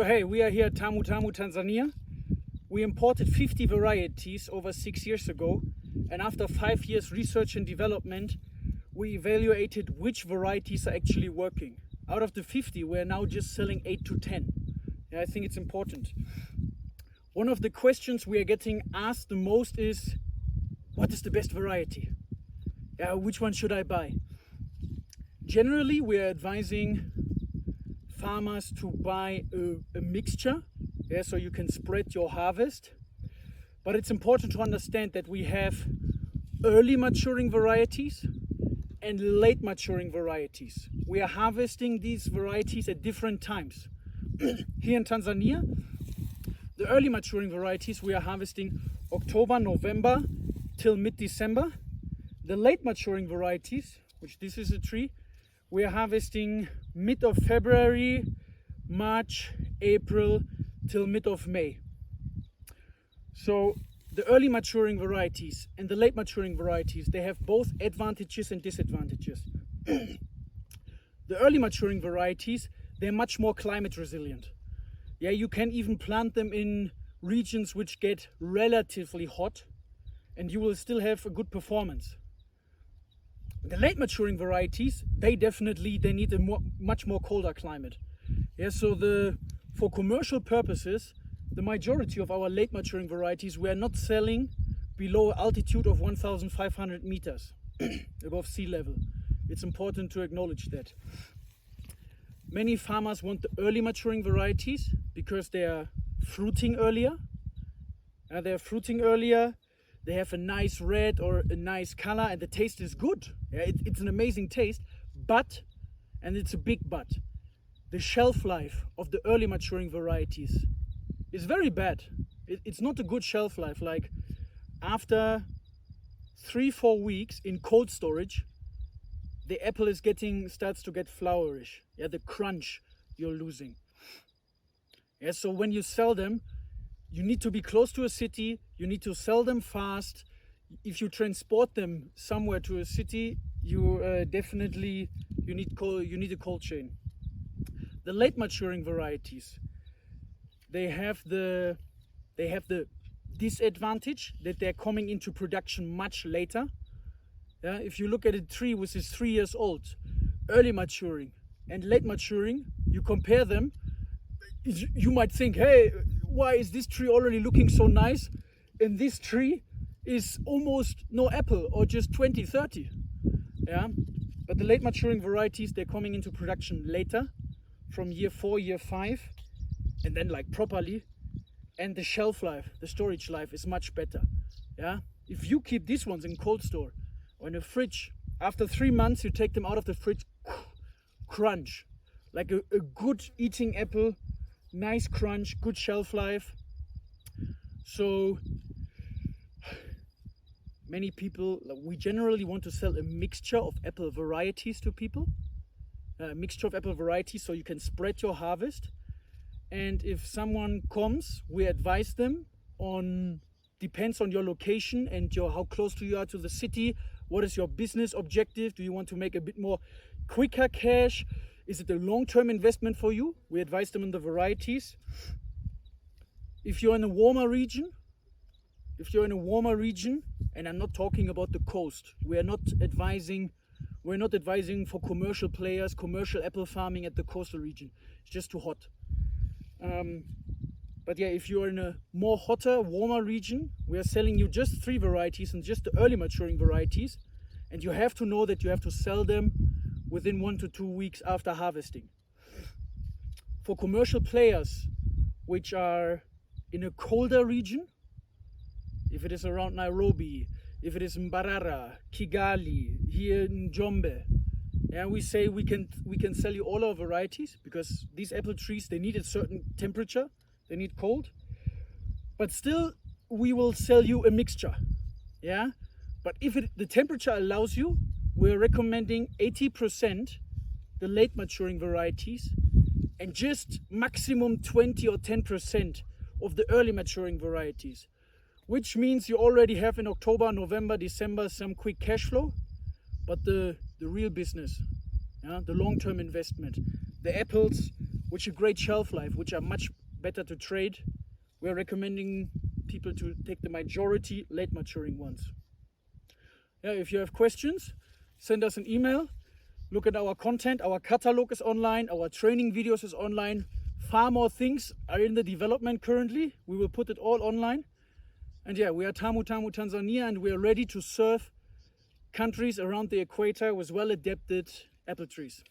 hey, we are here at Tamu Tamu, Tanzania. We imported 50 varieties over 6 years ago, and after 5 years research and development, we evaluated which varieties are actually working. Out of the 50, we're now just selling 8 to 10. Yeah, I think it's important. One of the questions we are getting asked the most is, what is the best variety? Which one should I buy? Generally, we are advising farmers to buy a mixture, so you can spread your harvest. But it's important to understand that we have early maturing varieties and late maturing varieties. We are harvesting these varieties at different times. Here in Tanzania, the early maturing varieties we are harvesting October, November till mid-December. The late maturing varieties, which this is a tree, we are harvesting mid of February, March, April till mid of May. So the early maturing varieties and the late maturing varieties, they have both advantages and disadvantages. The early maturing varieties, they're much more climate resilient. Yeah, you can even plant them in regions which get relatively hot and you will still have a good performance. The late maturing varieties, they need a much more colder climate. Yeah, so for commercial purposes, the majority of our late maturing varieties we are not selling below altitude of 1,500 meters above sea level. It's important to acknowledge that. Many farmers want the early maturing varieties because they are fruiting earlier. They have a nice red or a nice color and the taste is good. Yeah, it's an amazing taste, but, and it's a big but, the shelf life of the early maturing varieties is very bad. It's not a good shelf life. Like after 3-4 weeks in cold storage, the apple starts to get flowerish. Yeah, the crunch you're losing. Yeah, so when you sell them, you need to be close to a city, you need to sell them fast. If you transport them somewhere to a city, you need a cold chain. The late maturing varieties, they have the disadvantage that they're coming into production much later. Yeah, if you look at a tree which is 3 years old, early maturing and late maturing, you compare them, you might think, hey, why is this tree already looking so nice and this tree is almost no apple or just 20-30? Yeah, but the late maturing varieties, they're coming into production later, from year 4, year 5, and then like properly, and the shelf life, the storage life is much better. Yeah, if you keep these ones in cold store or in a fridge, after 3 months you take them out of the fridge, crunch, like a good eating apple. Nice crunch, good shelf life. So many people, we generally want to sell a mixture of apple varieties to people. A mixture of apple varieties so you can spread your harvest. And if someone comes, we advise them depends on your location and how close you are to the city. What is your business objective? Do you want to make a bit more quicker cash? Is it a long-term investment for you? We advise them on the varieties. If you're in a warmer region, and I'm not talking about the coast, we're not advising for commercial players, commercial apple farming at the coastal region. It's just too hot. But yeah, if you're in a more hotter, warmer region, we are selling you just 3 varieties and just the early maturing varieties. And you have to know that you have to sell them within 1 to 2 weeks after harvesting. For commercial players which are in a colder region, if it is around Nairobi, if it is Mbarara, Kigali, here in Njombe, and we say we can sell you all our varieties because these apple trees, they need a certain temperature, they need cold, but still we will sell you a mixture. Yeah, but if the temperature allows you, we're recommending 80% the late maturing varieties and just maximum 20 or 10% of the early maturing varieties, which means you already have in October, November, December some quick cash flow, but the real business, yeah, the long-term investment, the apples which are great shelf life, which are much better to trade. We're recommending people to take the majority late maturing ones. Yeah, if you have questions, send us an email. Look at our content. Our catalog is online. Our training videos is online. Far more things are in the development currently. We will put it all online. And yeah, we are Tamu Tamu Tanzania, and we are ready to serve countries around the equator with well-adapted apple trees.